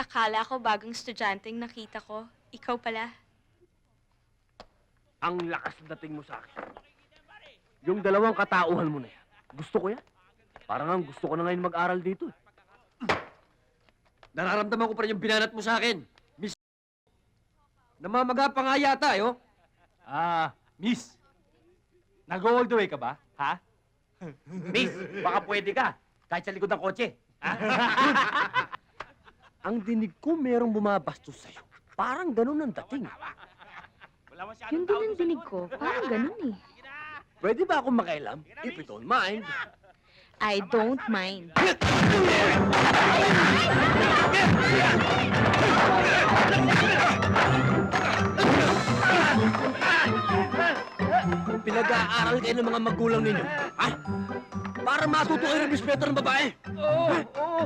Akala ko bagong estudyanteng nakita ko. Ikaw pala. Ang lakas dating mo sa akin. Yung dalawang katauhan mo na yan. Gusto ko yan. Parang ang gusto ko na ngayon mag-aral dito. Nararamdaman ko pa rin yung binanat mo sa akin. Miss... Namamaga pa nga yata, eh, oh. Miss. Nag-all the way ka ba? Ha? Miss, baka pwede ka. Kahit sa likod ng kotse. Ang dinig ko merong bumabastos sa'yo. Parang ganun ang dating. Yung din ang dinig ko, parang ganun eh. Pwede ba akong makialam? If you don't mind. I don't mind. Pinag-aaral kayo ng mga magulang ninyo. Ha? Para matuto kayo ng respeto ng babae. Oo, oo.